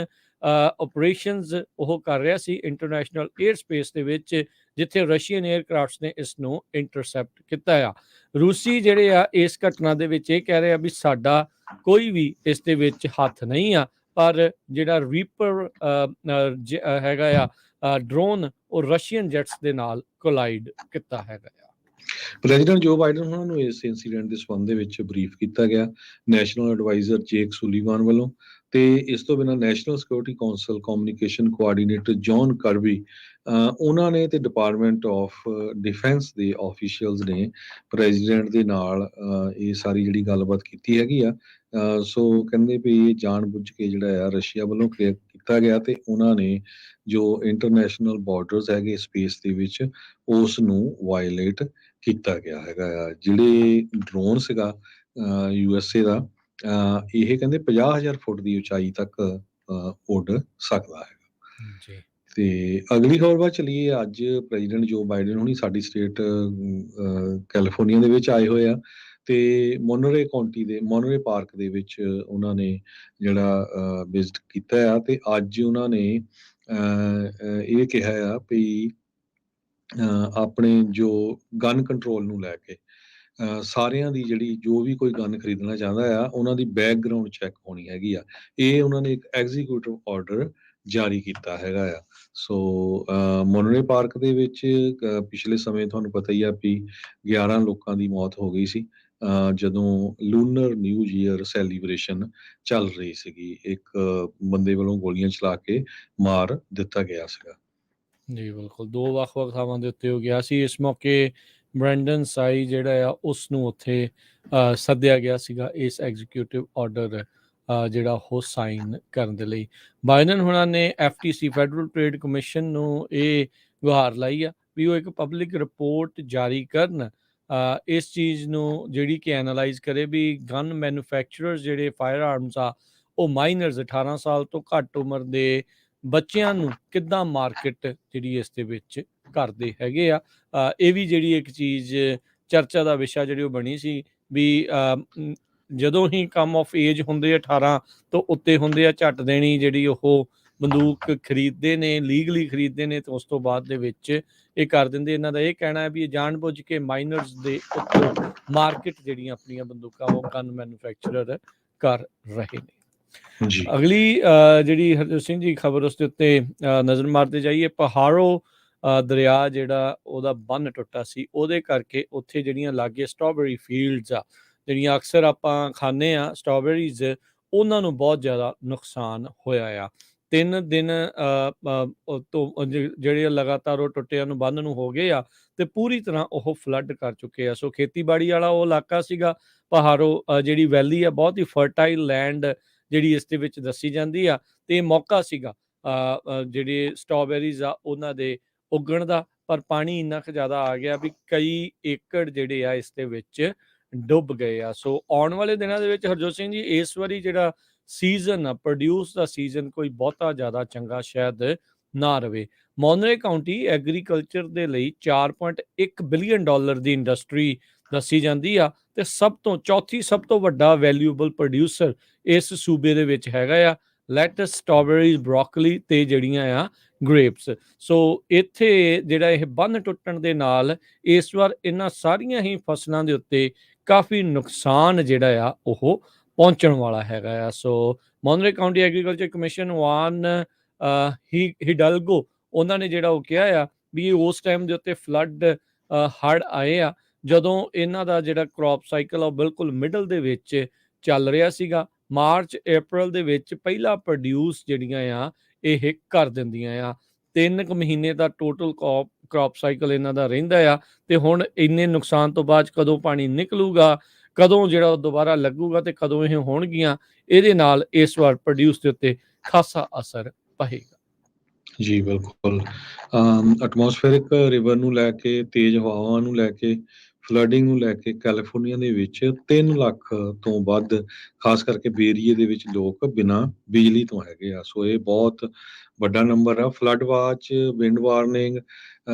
ਆਪਰੇਸ਼ਨਸ ਉਹ ਕਰ ਰਿਹਾ ਸੀ ਇੰਟਰਨੈਸ਼ਨਲ 에ਅਰ ਸਪੇਸ ਦੇ ਵਿੱਚ, ਜਿੱਥੇ ਰਸ਼ੀਅਨ 에ਅਰਕ੍ਰਾਫਟਸ ਨੇ ਇਸ ਨੂੰ ਇੰਟਰਸੈਪਟ ਕੀਤਾ ਆ। ਰੂਸੀ ਜਿਹੜੇ ਆ ਇਸ ਘਟਨਾ ਦੇ ਵਿੱਚ ਇਹ ਕਹਿ ਰਹੇ ਆ ਵੀ ਸਾਡਾ ਕੋਈ ਵੀ ਇਸ ਦੇ ਵਿੱਚ ਹੱਥ ਨਹੀਂ ਆ, ਪਰ ਜਿਹੜਾ ਰੀਪਰ ਹੈਗਾ ਆ ਡਰੋਨ ਉਹ ਰਸ਼ੀਅਨ ਜੈਟਸ ਦੇ ਨਾਲ ਕੋਲਾਈਡ ਕੀਤਾ ਹੈਗਾ ਆ। ਪ੍ਰੈਜ਼ੀਡੈਂਟ ਜੋ ਬਾਈਡਨ ਉਹਨਾਂ ਨੂੰ ਇਸ ਇਨਸੀਡੈਂਟ ਦੇ ਸੰਬੰਧ ਦੇ ਵਿੱਚ ਬਰੀਫ ਕੀਤਾ ਗਿਆ ਨੈਸ਼ਨਲ ਐਡਵਾਈਜ਼ਰ ਜੇਕ ਸੁਲੀਵਾਨ ਵੱਲੋਂ, ਤੇ ਇਸ ਤੋਂ ਬਿਨਾਂ National Security Council communication coordinator John Kirby ਉਹਨਾਂ ਨੇ ਤੇ ਡਿਪਾਰਟਮੈਂਟ ਆਫ ਡਿਫੈਂਸ ਦੇ ਆਫੀਸ਼ੀਅਲਸ ਨੇ ਪ੍ਰੈਜ਼ੀਡੈਂਟ ਦੇ ਨਾਲ ਇਹ ਸਾਰੀ ਜਿਹੜੀ ਗੱਲਬਾਤ ਕੀਤੀ ਹੈਗੀ ਆ। ਸੋ ਕਹਿੰਦੇ ਵੀ ਇਹ ਜਾਣ ਬੁੱਝ ਕੇ ਜਿਹੜਾ ਆ ਰਸ਼ੀਆ ਵੱਲੋਂ ਕੀਤਾ ਗਿਆ ਤੇ ਉਹਨਾਂ ਨੇ ਜੋ ਇੰਟਰਨੈਸ਼ਨਲ ਬਾਰਡਰਸ ਹੈਗੇ ਸਪੇਸ ਦੇ ਵਿੱਚ ਉਸ ਨੂੰ ਵਾਇਲੇਟ ਕੀਤਾ ਗਿਆ ਹੈਗਾ ਆ। ਜਿਹੜੇ ਡਰੋਨ ਸੀਗਾ USA ਦਾ ਇਹ ਕਹਿੰਦੇ 50,000 ਫੁੱਟ ਦੀ ਉਚਾਈ ਤੱਕ ਉੱਡ ਸਕਦਾ ਹੈ। ਜੀ ਤੇ ਅਗਲੀ ਖਬਰ ਵੱਲ ਚਲੀਏ। ਅੱਜ ਪ੍ਰੈਜ਼ੀਡੈਂਟ ਜੋ ਬਾਈਡਨ ਹੁਣੀ ਸਾਡੀ ਸਟੇਟ ਕੈਲੀਫੋਰਨੀਆ ਦੇ ਵਿੱਚ ਆਏ ਹੋਏ ਆ ਤੇ ਮੋਨਰੇ ਕਾਉਂਟੀ ਦੇ ਮੋਨਰੇ ਪਾਰਕ ਦੇ ਵਿੱਚ ਉਹਨਾਂ ਨੇ ਜਿਹੜਾ ਵਿਜ਼ਿਟ ਕੀਤਾ ਆ ਤੇ ਅੱਜ ਉਹਨਾਂ ਨੇ ਇਹ ਕਿਹਾ ਆ ਵੀ ਆਪਣੇ ਜੋ ਗਨ ਕੰਟਰੋਲ ਨੂੰ ਲੈ ਕੇ ਸਾਰਿਆਂ ਦੀ ਜਿਹੜੀ ਜੋ ਵੀ ਕੋਈ ਗਨ ਖਰੀਦਣਾ ਚਾਹੁੰਦਾ ਆ ਉਹਨਾਂ ਦੀ ਬੈਕਗਰਾਉਂਡ ਚੈੱਕ ਹੋਣੀ ਹੈਗੀ ਆ। ਇਹ ਉਹਨਾਂ ਨੇ ਇੱਕ ਐਗਜ਼ੀਕਿਊਟਿਵ ਆਰਡਰ ਜਾਰੀ ਕੀਤਾ ਹੈਗਾ ਆ। ਸੋ ਮੋਨਰੇ ਪਾਰਕ ਦੇ ਵਿੱਚ ਪਿਛਲੇ ਸਮੇਂ ਤੁਹਾਨੂੰ ਪਤਾ ਹੀ ਆ ਵੀ 11 ਲੋਕਾਂ ਦੀ ਮੌਤ ਹੋ ਗਈ ਸੀ ਜਦੋਂ ਲੂਨਰ ਨਿਊ ਈਅਰ ਸੈਲੀਬ੍ਰੇਸ਼ਨ ਚੱਲ ਰਹੀ ਸੀਗੀ। ਇੱਕ ਬੰਦੇ ਵੱਲੋਂ ਗੋਲੀਆਂ ਚਲਾ ਕੇ ਮਾਰ ਦਿੱਤਾ ਗਿਆ ਸੀਗਾ। ਜੀ ਬਿਲਕੁਲ, 2 ਵੱਖ-ਵੱਖ ਥਾਵਾਂ ਦੇ ਉੱਤੇ ਹੋ ਗਿਆ ਸੀ। ਇਸ ਮੌਕੇ ਬ੍ਰੈਂਡਨ ਸਾਈ ਜਿਹੜਾ ਆ ਉਸ ਨੂੰ ਉੱਥੇ ਸੱਦਿਆ ਗਿਆ ਸੀਗਾ ਇਸ ਐਗਜ਼ੀਕਿਊਟਿਵ ਆਰਡਰ ਜਿਹੜਾ ਉਹ ਸਾਈਨ ਕਰਨ ਦੇ ਲਈ। ਬਾਈਡਨ ਹੁਣਾਂ ਨੇ FTC ਫੈਡਰਲ ਟ੍ਰੇਡ ਕਮਿਸ਼ਨ ਨੂੰ ਇਹ ਗੁਹਾਰ ਲਾਈ ਆ ਵੀ ਉਹ ਇੱਕ ਪਬਲਿਕ ਰਿਪੋਰਟ ਜਾਰੀ ਕਰਨ ਇਸ ਚੀਜ਼ ਨੂੰ ਜਿਹੜੀ ਕਿ ਐਨਾਲਾਈਜ਼ ਕਰੇ ਵੀ ਗਨ ਮੈਨੂਫੈਕਚਰਰਸ ਜਿਹੜੇ ਫਾਇਰ ਆਰਮਸ ਆ ਉਹ ਮਾਈਨਰਸ 18 ਸਾਲ ਤੋਂ ਘੱਟ ਉਮਰ ਦੇ ਬੱਚਿਆਂ ਨੂੰ ਕਿੱਦਾਂ ਮਾਰਕੀਟ ਜਿਹੜੀ ਇਸ ਦੇ ਵਿੱਚ ਕਰਦੇ ਹੈਗੇ ਆ। ਇਹ ਵੀ ਜਿਹੜੀ ਇੱਕ ਚੀਜ਼ ਚਰਚਾ ਦਾ ਵਿਸ਼ਾ ਜਿਹੜੀ ਉਹ ਬਣੀ ਸੀ ਵੀ ਜਦੋਂ ਹੀ ਕਮ ਆਫ ਏਜ ਹੁੰਦੇ 18 ਤੋਂ ਉੱਤੇ ਹੁੰਦੇ ਆ ਝੱਟ ਦੇਣੀ ਜਿਹੜੀ ਉਹ ਬੰਦੂਕ ਖਰੀਦਦੇ ਨੇ, ਲੀਗਲੀ ਖਰੀਦਦੇ ਨੇ ਤੇ ਉਸ ਤੋਂ ਬਾਅਦ ਦੇ ਵਿੱਚ ਇਹ ਕਰ ਦਿੰਦੇ। ਇਹਨਾਂ ਦਾ ਇਹ ਕਹਿਣਾ ਹੈ ਵੀ ਇਹ ਜਾਣਬੁੱਝ ਕੇ ਮਾਈਨਰਸ ਦੇ ਉੱਤੋਂ ਮਾਰਕੀਟ ਜਿਹੜੀਆਂ ਆਪਣੀਆਂ ਬੰਦੂਕਾਂ ਉਹ ਗਨ ਮੈਨੂਫੈਕਚਰਰ ਕਰ ਰਹੇ ਨੇ। ਜੀ ਅਗਲੀ ਜਿਹੜੀ ਹਰਜੋਤ ਸਿੰਘ ਜੀ ਖਬਰ ਉਸ ਦੇ ਉੱਤੇ ਨਜ਼ਰ ਮਾਰਦੇ ਜਾਈਏ। ਪਹਾੜੋ ਦਰਿਆ ਜਿਹੜਾ ਉਹਦਾ ਬੰਨ ਟੁੱਟਾ ਸੀ ਉਹਦੇ ਕਰਕੇ ਉੱਥੇ ਜਿਹੜੀਆਂ ਲਾਗੇ ਸਟ੍ਰਾਬੇਰੀ ਫੀਲਡਸ ਆ ਜਿਹੜੀਆਂ ਅਕਸਰ ਆਪਾਂ ਖਾਂਦੇ ਆ ਸਟ੍ਰਾਬੇਰੀਜ਼ ਉਹਨਾਂ ਨੂੰ ਬਹੁਤ ਜ਼ਿਆਦਾ ਨੁਕਸਾਨ ਹੋਇਆ ਆ। 3 ਦਿਨ ਤੋਂ ਜਿਹੜੇ ਲਗਾਤਾਰ ਉਹ ਟੁੱਟਿਆਂ ਨੂੰ ਬੰਨ ਨੂੰ ਹੋ ਗਏ ਆ ਤੇ ਪੂਰੀ ਤਰ੍ਹਾਂ ਉਹ ਫਲੱਡ ਕਰ ਚੁੱਕੇ ਆ। ਸੋ ਖੇਤੀਬਾੜੀ ਵਾਲਾ ਉਹ ਇਲਾਕਾ ਸੀਗਾ ਪਹਾੜੋ ਜਿਹੜੀ ਵੈਲੀ ਆ ਬਹੁਤ ਹੀ ਫਰਟਾਈਲ ਲੈਂਡ ਜਿਹੜੀ ਇਸ ਦੇ ਵਿੱਚ ਦੱਸੀ ਜਾਂਦੀ ਆ ਤੇ ਇਹ ਮੌਕਾ ਸੀਗਾ ਜਿਹੜੇ ਸਟ੍ਰਾਬੇਰੀਜ਼ ਆ ਉਹਨਾਂ ਦੇ ਉੱਗਣ ਦਾ। ਪਰ ਪਾਣੀ ਇੰਨਾ ਕੁ ਜ਼ਿਆਦਾ ਆ ਗਿਆ ਵੀ ਕਈ ਏਕੜ ਜਿਹੜੇ ਆ ਇਸ ਦੇ ਵਿੱਚ ਡੁੱਬ ਗਏ ਆ। ਸੋ ਆਉਣ ਵਾਲੇ ਦਿਨਾਂ ਦੇ ਵਿੱਚ ਹਰਜੋਤ ਸਿੰਘ ਜੀ ਇਸ ਵਾਰੀ ਜਿਹੜਾ ਸੀਜ਼ਨ ਆ ਪ੍ਰੋਡਿਊਸ ਦਾ ਸੀਜ਼ਨ ਕੋਈ ਬਹੁਤਾ ਜ਼ਿਆਦਾ ਚੰਗਾ ਸ਼ਾਇਦ ਨਾ ਰਵੇ। ਮੋਨਰੇ ਕਾਉਂਟੀ ਐਗਰੀਕਲਚਰ ਦੇ ਲਈ $4.1 ਬਿਲੀਅਨ ਦੀ ਇੰਡਸਟਰੀ ਦੱਸੀ ਜਾਂਦੀ ਆ ਤੇ ਚੌਥੀ ਸਭ ਤੋਂ ਵੱਡਾ ਵੈਲਿਊਏਬਲ ਪ੍ਰੋਡਿਊਸਰ ਇਸ ਸੂਬੇ ਦੇ ਵਿੱਚ ਹੈਗਾ ਆ ਲੈਟਸ, ਸਟ੍ਰਾਬੇਰੀਜ਼, ਬਰੋਕਲੀ ਤੇ ਜਿਹੜੀਆਂ ਆ ਗ੍ਰੇਪਸ। ਸੋ ਇੱਥੇ ਜਿਹੜਾ ਇਹ ਬੰਨ ਟੁੱਟਣ ਦੇ ਨਾਲ ਇਸ ਵਾਰ ਇਹਨਾਂ ਸਾਰੀਆਂ ਹੀ ਫਸਲਾਂ ਦੇ ਉੱਤੇ ਕਾਫੀ ਨੁਕਸਾਨ ਜਿਹੜਾ ਆ ਉਹ ਪਹੁੰਚਣ ਵਾਲਾ ਹੈਗਾ ਆ। ਸੋ ਮੋਨਰੇ ਕਾਉਂਟੀ ਐਗਰੀਕਲਚਰ ਕਮਿਸ਼ਨ ਵਾਨ ਹਿਡਲਗੋ ਉਹਨਾਂ ਨੇ ਜਿਹੜਾ ਉਹ ਕਿਹਾ ਆ ਵੀ ਉਸ ਟਾਈਮ ਦੇ ਉੱਤੇ ਫਲੱਡ ਹੜ੍ਹ ਆਏ ਆ ਜਦੋਂ ਇਹਨਾਂ ਦਾ ਜਿਹੜਾ ਕ੍ਰੌਪ ਸਾਈਕਲ ਆ ਉਹ ਬਿਲਕੁਲ ਮਿਡਲ ਦੇ ਵਿੱਚ ਚੱਲ ਰਿਹਾ ਸੀਗਾ। ਮਾਰਚ ਅਪ੍ਰੈਲ ਦੇ ਵਿੱਚ ਪਹਿਲਾ ਪ੍ਰੋਡਿਊਸ ਜਿਹੜੀਆਂ ਆ ਇਹ ਕਰ ਦਿੰਦੀਆਂ ਆ। 3 ਕੁ ਮਹੀਨੇ ਦਾ ਟੋਟਲ ਕ੍ਰੌਪ ਸਾਈਕਲ ਇਹਨਾਂ ਦਾ ਰਹਿੰਦਾ ਆ ਤੇ ਹੁਣ ਇੰਨੇ ਨੁਕਸਾਨ ਤੋਂ ਬਾਅਦ ਕਦੋਂ ਪਾਣੀ ਨਿਕਲੂਗਾ, ਕਦੋਂ ਜਿਹੜਾ ਉਹ ਦੁਬਾਰਾ ਲੱਗੂਗਾ ਤੇ ਕਦੋਂ ਇਹ ਹੋਣਗੀਆਂ, ਇਹਦੇ ਨਾਲ ਇਸ ਵਾਰ ਪ੍ਰੋਡਿਊਸ ਦੇ ਉੱਤੇ ਖਾਸਾ ਅਸਰ ਪਏਗਾ। ਜੀ ਬਿਲਕੁਲ। ਐਟਮੋਸਫੇਰਿਕ ਰਿਵਰ ਨੂੰ ਲੈ ਕੇ, ਤੇਜ਼ ਹਵਾਵਾਂ ਨੂੰ ਲੈ ਕੇ, ਫਲੱਡਿੰਗ ਨੂੰ ਲੈ ਕੇ ਕੈਲੀਫੋਰਨੀਆ ਦੇ ਵਿੱਚ 3 ਲੱਖ ਤੋਂ ਵੱਧ ਖਾਸ ਕਰਕੇ ਬੇ ਏਰੀਏ ਦੇ ਵਿੱਚ ਲੋਕ ਬਿਨਾਂ ਬਿਜਲੀ ਤੋਂ ਹੈਗੇ ਆ। ਸੋ ਇਹ ਬਹੁਤ ਵੱਡਾ ਨੰਬਰ ਆ। ਫਲੱਡ ਵਾਚ, ਵਿੰਡ ਵਾਰਨਿੰਗ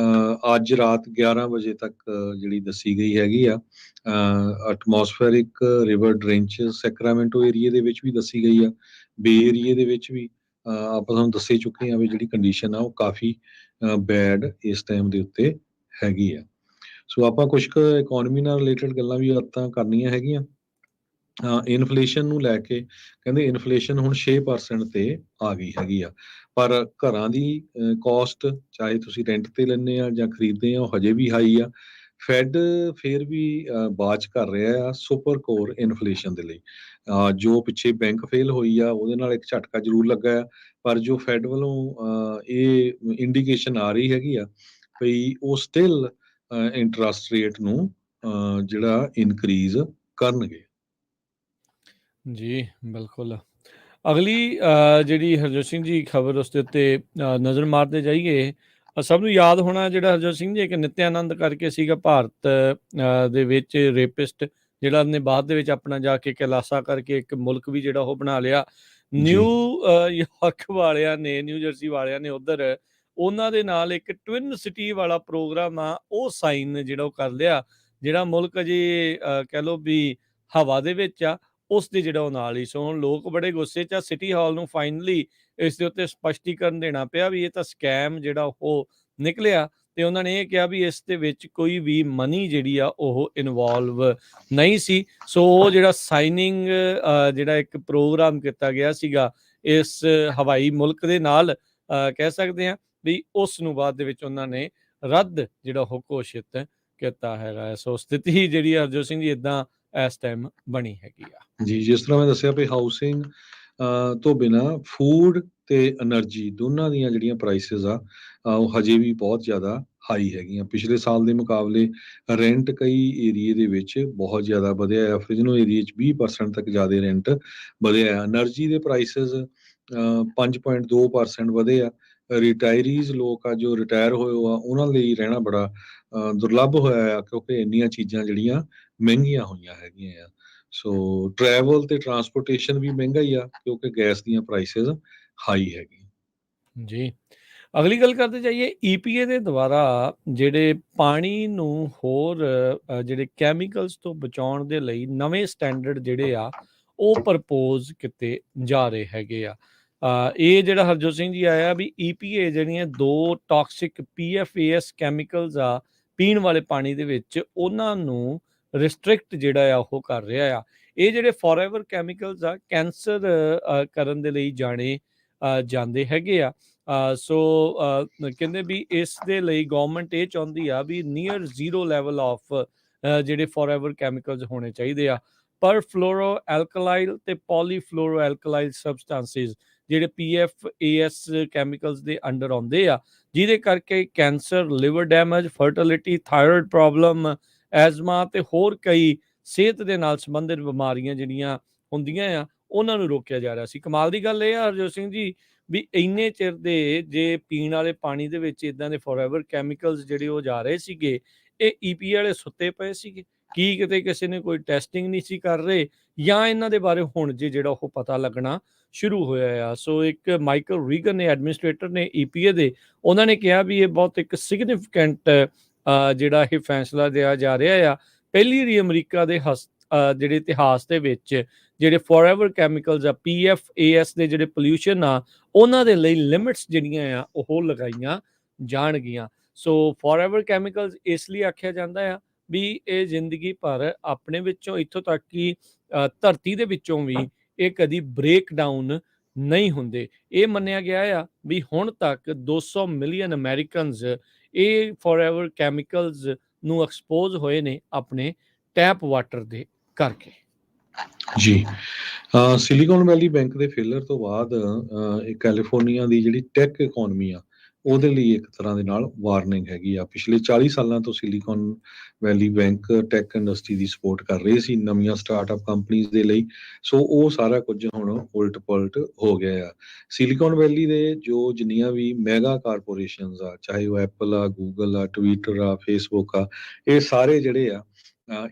ਅੱਜ ਰਾਤ 11 ਵਜੇ ਤੱਕ ਜਿਹੜੀ ਦੱਸੀ ਗਈ ਹੈਗੀ ਆ। ਐਟਮੋਸਫੇਰਿਕ ਰਿਵਰ ਡਰੇਂਚ ਸੈਕਰਾਮੈਂਟੋ ਏਰੀਏ ਦੇ ਵਿੱਚ ਵੀ ਦੱਸੀ ਗਈ ਆ। ਬੇ ਏਰੀਏ ਦੇ ਵਿੱਚ ਵੀ ਆਪਾਂ ਤੁਹਾਨੂੰ ਦੱਸੇ ਚੁੱਕੇ ਹਾਂ ਵੀ ਜਿਹੜੀ ਕੰਡੀਸ਼ਨ ਆ ਉਹ ਕਾਫੀ ਬੈਡ ਇਸ ਟਾਈਮ ਦੇ ਉੱਤੇ ਹੈਗੀ ਆ। ਸੋ ਆਪਾਂ ਕੁਝ ਕੁ ਇਕੋਨਮੀ ਨਾਲ ਰਿਲੇਟਡ ਗੱਲਾਂ ਵੀ ਆਪਾਂ ਕਰਨੀਆਂ ਹੈਗੀਆਂ। ਇਨਫਲੇਸ਼ਨ ਨੂੰ ਲੈ ਕੇ ਕਹਿੰਦੇ ਇਨਫਲੇਸ਼ਨ ਹੁਣ 6% ਤੇ ਆ ਗਈ ਹੈਗੀ ਆ। ਪਰ ਘਰਾਂ ਦੀ ਕੋਸਟ ਚਾਹੇ ਤੁਸੀਂ ਰੈਂਟ ਤੇ ਲੈਂਦੇ ਆ ਜਾਂ ਖਰੀਦਦੇ ਆ ਉਹ ਹਜੇ ਵੀ ਹਾਈ ਆ। ਫੈਡ ਫੇਰ ਵੀ ਬਾਜ ਕਰ ਰਿਹਾ ਆ ਸੁਪਰ ਕੋਰ ਇਨਫਲੇਸ਼ਨ ਦੇ ਲਈ। ਜੋ ਪਿੱਛੇ ਬੈਂਕ ਫੇਲ ਹੋਈ ਆ ਉਹਦੇ ਨਾਲ ਇੱਕ ਝਟਕਾ ਜ਼ਰੂਰ ਲੱਗਾ ਆ। ਪਰ ਜੋ ਫੈਡ ਵੱਲੋਂ ਇਹ ਇੰਡੀਕੇਸ਼ਨ ਆ ਰਹੀ ਹੈਗੀ ਆ ਵੀ ਉਹ ਸਟਿਲ ਇੰਟਰਸਟ ਰੇਟ ਨੂੰ ਜਿਹੜਾ ਇਨਕਰੀਜ਼ ਕਰਨਗੇ। ਜੀ ਬਿਲਕੁਲ। ਅਗਲੀ ਜਿਹੜੀ ਹਰਜੋਤ ਸਿੰਘ ਜੀ ਖਬਰ ਉਸ ਦੇ ਉੱਤੇ ਨਜ਼ਰ ਮਾਰਦੇ ਜਾਈਏ। ਸਭ ਨੂੰ ਯਾਦ ਹੋਣਾ ਜਿਹੜਾ ਹਰਜੋਤ ਸਿੰਘ ਜੀ ਇੱਕ ਨਿਤਿਆਨੰਦ ਕਰਕੇ ਸੀਗਾ ਭਾਰਤ ਦੇ ਵਿੱਚ ਰੇਪਿਸਟ ਜਿਹੜਾ ਉਹਨੇ ਬਾਅਦ ਦੇ ਵਿੱਚ ਆਪਣਾ ਜਾ ਕੇ ਕੈਲਾਸਾ ਕਰਕੇ ਇੱਕ ਮੁਲਕ ਵੀ ਜਿਹੜਾ ਉਹ ਬਣਾ ਲਿਆ। ਨਿਊ ਯਾਰਕ ਵਾਲਿਆਂ ਨੇ, ਨਿਊ ਜਰਸੀ ਵਾਲਿਆਂ ਨੇ ਉੱਧਰ ਉਹਨਾਂ ਦੇ ਨਾਲ ਇੱਕ ਟਵਿਨ ਸਿਟੀ ਵਾਲਾ ਪ੍ਰੋਗਰਾਮ ਆ ਉਹ ਸਾਈਨ ਜਿਹੜਾ ਉਹ ਕਰ ਲਿਆ। ਜਿਹੜਾ ਮੁਲਕ ਅਜੇ ਕਹਿ ਲਓ ਵੀ ਹਵਾ ਦੇ ਵਿੱਚ ਆ ਉਸ ਦੇ ਜਿਹੜਾ ਉਹ ਨਾਲ ਹੀ। ਸੋ ਹੁਣ ਲੋਕ ਬੜੇ ਗੁੱਸੇ 'ਚ ਆ। ਸਿਟੀ ਹਾਲ ਨੂੰ ਫਾਈਨਲੀ ਇਸ ਦੇ ਉੱਤੇ ਸਪਸ਼ਟੀਕਰਨ ਦੇਣਾ ਪਿਆ ਵੀ ਇਹ ਤਾਂ ਸਕੈਮ ਜਿਹੜਾ ਉਹ ਨਿਕਲਿਆ ਤੇ ਉਹਨਾਂ ਨੇ ਇਹ ਕਿਹਾ ਵੀ ਇਸ ਦੇ ਵਿੱਚ ਕੋਈ ਵੀ ਮਨੀ ਜਿਹੜੀ ਆ ਉਹ ਇਨਵੋਲਵ ਨਹੀਂ ਸੀ। ਸੋ ਉਹ ਜਿਹੜਾ ਸਾਈਨਿੰਗ ਜਿਹੜਾ ਇੱਕ ਪ੍ਰੋਗਰਾਮ ਕੀਤਾ ਗਿਆ ਸੀਗਾ ਇਸ ਹਵਾਈ ਮੁਲਕ ਦੇ ਨਾਲ, ਕਹਿ ਸਕਦੇ ਹਾਂ ਵੀ ਉਸ ਨੂੰ ਬਾਅਦ ਦੇ ਵਿੱਚ ਉਹਨਾਂ ਨੇ ਰੱਦ ਜਿਹੜਾ ਉਹ ਘੋਸ਼ਿਤ ਕੀਤਾ ਹੈਗਾ। ਸੋ ਸਥਿਤੀ ਜਿਹੜੀ ਆ ਹਰਜੋਤ ਸਿੰਘ ਜੀ ਇਦਾਂ ਇਸ ਟਾਈਮ ਬਣੀ ਹੈਗੀ ਆ। ਜੀ, ਜਿਸ ਤਰ੍ਹਾਂ ਮੈਂ ਦੱਸਿਆ ਵੀ ਹਾਊਸਿੰਗ ਤੋਂ ਬਿਨਾਂ ਫੂਡ ਤੇ એનર્ਜੀ ਦੋਨਾਂ ਦੀਆਂ ਜਿਹੜੀਆਂ ਪ੍ਰਾਈਸਿਸ ਆ ਉਹ ਹਜੇ ਵੀ ਬਹੁਤ ਜ਼ਿਆਦਾ ਹਾਈ ਹੈਗੀਆਂ। ਪਿਛਲੇ ਸਾਲ ਦੇ ਮੁਕਾਬਲੇ ਰੈਂਟ ਕਈ ਏਰੀਏ ਦੇ ਵਿੱਚ ਬਹੁਤ ਜ਼ਿਆਦਾ ਵਧਿਆ ਆ। ਫ੍ਰਿਜਨੋ ਏਰੀਏ 'ਚ 20% ਤੱਕ ਜ਼ਿਆਦਾ ਰੈਂਟ ਵਧਿਆ ਆ। એનર્ਜੀ ਦੇ ਪ੍ਰਾਈਸਿਸ 5.2% ਵਧੇ ਆ। ਰਿਟਾਇਰੀਜ਼ ਲੋਕ ਆ ਜੋ ਰਿਟਾਇਰ ਹੋਏ ਆ ਉਹਨਾਂ ਲਈ ਰਹਿਣਾ ਬੜਾ ਦੁਰਲੱਭ ਹੋਇਆ ਆ, ਕਿਉਂਕਿ ਇੰਨੀਆਂ ਚੀਜ਼ਾਂ ਜਿਹੜੀਆਂ ਮਹਿੰਗੀਆਂ ਹੋਈਆਂ ਹੈਗੀਆਂ ਆ। ਸੋ ਟਰੈਵਲ ਤੇ ਟਰਾਂਸਪੋਰਟੇਸ਼ਨ ਵੀ ਮਹਿੰਗਾ ਹੀ ਆ, ਕਿਉਂਕਿ ਗੈਸ ਦੀਆਂ ਪ੍ਰਾਈਸਿਸ ਹਾਈ ਹੈਗੀ। ਜੀ, ਅਗਲੀ ਗੱਲ ਕਰਦੇ ਜਾਈਏ। EPA ਦੇ ਦੁਆਰਾ ਜਿਹੜੇ ਪਾਣੀ ਨੂੰ ਹੋਰ ਜਿਹੜੇ ਕੈਮੀਕਲਸ ਤੋਂ ਬਚਾਉਣ ਦੇ ਲਈ ਨਵੇਂ ਸਟੈਂਡਰਡ ਜਿਹੜੇ ਆ ਉਹ ਪ੍ਰਪੋਜ਼ ਕੀਤੇ ਜਾ ਰਹੇ ਹੈਗੇ ਆ। ਇਹ ਜਿਹੜਾ ਹਰਜੋਤ ਸਿੰਘ ਜੀ ਆਇਆ ਵੀ EPA ਜਿਹੜੀਆਂ 2 ਟੌਕਸਿਕ PFAS ਕੈਮੀਕਲਸ ਆ ਪੀਣ ਵਾਲੇ ਪਾਣੀ ਦੇ ਵਿੱਚ, ਉਹਨਾਂ ਨੂੰ ਰਿਸਟ੍ਰਿਕਟ ਜਿਹੜਾ ਆ ਉਹ ਕਰ ਰਿਹਾ ਆ। ਇਹ ਜਿਹੜੇ ਫੋਰਐਵਰ ਕੈਮੀਕਲਸ ਆ ਕੈਂਸਰ ਕਰਨ ਦੇ ਲਈ ਜਾਣੇ ਜਾਂਦੇ ਹੈਗੇ ਆ। ਸੋ ਕਹਿੰਦੇ ਵੀ ਇਸ ਦੇ ਲਈ ਗਵਰਨਮੈਂਟ ਇਹ ਚਾਹੁੰਦੀ ਆ ਵੀ ਨੀਅਰ ਜ਼ੀਰੋ ਲੈਵਲ ਆਫ ਜਿਹੜੇ ਫੋਰਐਵਰ ਕੈਮੀਕਲਸ ਹੋਣੇ ਚਾਹੀਦੇ ਆ। ਪਰ ਫਲੋਰੋ ਐਲਕਲਾਈਲ ਤੇ ਪੋਲੀਫਲੋਰੋ ਐਲਕਲਾਈਲ ਸਬਸਟੈਂਸਿਸ ਜਿਹੜੇ PFAS ਕੈਮੀਕਲਸ ਦੇ ਅੰਡਰ ਆਉਂਦੇ ਆ, ਜਿਹਦੇ ਕਰਕੇ cancer, liver damage, fertility, thyroid problem, asthma ਤੇ ਹੋਰ ਕਈ ਸਿਹਤ ਦੇ ਨਾਲ ਸੰਬੰਧਿਤ ਬਿਮਾਰੀਆਂ ਜਿਹੜੀਆਂ ਹੁੰਦੀਆਂ ਆ ਉਹਨਾਂ ਨੂੰ ਰੋਕਿਆ ਜਾ ਰਿਹਾ ਸੀ। ਕਮਾਲ ਦੀ ਗੱਲ ਇਹ ਆ ਹਰਜੋਤ ਸਿੰਘ ਜੀ ਵੀ ਇੰਨੇ ਚਿਰ ਦੇ ਜੇ ਪੀਣ ਵਾਲੇ ਪਾਣੀ ਦੇ ਵਿੱਚ ਇਦਾਂ ਦੇ ਫੋਰਐਵਰ ਕੈਮੀਕਲਸ ਜਿਹੜੇ ਉਹ ਜਾ ਰਹੇ ਸੀਗੇ, ਇਹ EPA ਵਾਲੇ ਸੁੱਤੇ ਪਏ ਸੀਗੇ। ਕੀ ਕਿਤੇ ਕਿਸੇ ਨੇ ਕੋਈ ਟੈਸਟਿੰਗ ਨਹੀਂ ਸੀ ਕਰ ਰਹੇ, ਜਾਂ ਇਹਨਾਂ ਦੇ ਬਾਰੇ ਹੁਣ ਜਿਹੜਾ ਉਹ ਪਤਾ ਲੱਗਣਾ ਸ਼ੁਰੂ ਹੋਇਆ ਆ। ਸੋ ਇੱਕ ਮਾਈਕਲ ਰੀਗਨ ਨੇ, ਐਡਮਿਨਿਸਟ੍ਰੇਟਰ ਨੇ EPA ਦੇ, ਉਹਨਾਂ ਨੇ ਕਿਹਾ ਵੀ ਇਹ ਬਹੁਤ ਇੱਕ ਸਿਗਨੀਫਿਕੈਂਟ ਜਿਹੜਾ ਇਹ ਫੈਸਲਾ ਲਿਆ ਜਾ ਰਿਹਾ ਆ। ਪਹਿਲੀ ਵਾਰੀ ਅਮਰੀਕਾ ਦੇ ਜਿਹੜੇ ਇਤਿਹਾਸ ਦੇ ਵਿੱਚ ਜਿਹੜੇ ਫੋਰਐਵਰ ਕੈਮੀਕਲਸ ਆ PFAS ਦੇ ਜਿਹੜੇ ਪੋਲਿਊਸ਼ਨ ਆ ਉਹਨਾਂ ਦੇ ਲਈ ਲਿਮਿਟਸ ਜਿਹੜੀਆਂ ਆ ਉਹ ਲਗਾਈਆਂ ਜਾਣਗੀਆਂ। ਸੋ ਫੋਰਐਵਰ ਕੈਮੀਕਲਸ ਇਸ ਲਈ ਆਖਿਆ ਜਾਂਦਾ ਆ ਵੀ ਇਹ ਜ਼ਿੰਦਗੀ ਭਰ ਆਪਣੇ ਵਿੱਚੋਂ, ਇੱਥੋਂ ਤੱਕ ਕਿ ਧਰਤੀ ਦੇ ਵਿੱਚੋਂ ਵੀ ਇਹ ਕਦੀ ਬ੍ਰੇਕ ਡਾਊਨ ਨਹੀਂ ਹੁੰਦੇ। ਇਹ ਮੰਨਿਆ ਗਿਆ ਆ ਵੀ ਹੁਣ ਤੱਕ 200 ਮਿਲੀਅਨ ਅਮਰੀਕਨਸ ਇਹ ਫੋਰਐਵਰ ਕੈਮੀਕਲਸ ਨੂੰ ਐਕਸਪੋਜ਼ ਹੋਏ ਨੇ ਆਪਣੇ ਟੈਪ ਵਾਟਰ ਦੇ ਕਰਕੇ। ਜੀ, ਸਿਲੀਕਨ ਵੈਲੀ ਬੈਂਕ ਦੇ ਫੇਲਰ ਤੋਂ ਬਾਅਦ ਕੈਲੀਫੋਰਨੀਆ ਦੀ ਜਿਹੜੀ ਟੈਕ ਇਕੋਨਮੀ ਆ ਉਹਦੇ ਲਈ ਇੱਕ ਤਰ੍ਹਾਂ ਦੇ ਨਾਲ ਵਾਰਨਿੰਗ ਹੈਗੀ ਆ। ਪਿਛਲੇ 40 ਸਾਲਾਂ ਤੋਂ ਸਿਲੀਕਨ ਵੈਲੀ ਬੈਂਕ ਟੈਕ ਇੰਡਸਟਰੀ ਦੀ ਸਪੋਰਟ ਕਰ ਰਹੇ ਸੀ, ਨਵੀਆਂ ਸਟਾਰਟਅਪ ਕੰਪਨੀਆਂ ਦੇ ਲਈ। ਸੋ ਉਹ ਸਾਰਾ ਕੁਝ ਹੁਣ ਉਲਟ ਪਲਟ ਹੋ ਗਿਆ ਆ। ਸਿਲੀਕਨ ਵੈਲੀ ਦੇ ਜੋ ਜਿੰਨੀਆਂ ਵੀ ਮੈਗਾ ਕਾਰਪੋਰੇਸ਼ਨਸ ਆ, ਚਾਹੇ ਉਹ ਐਪਲ ਆ, ਗੂਗਲ ਆ, ਟਵਿੱਟਰ ਆ, ਫੇਸਬੁੱਕ ਆ, ਇਹ ਸਾਰੇ ਜਿਹੜੇ ਆ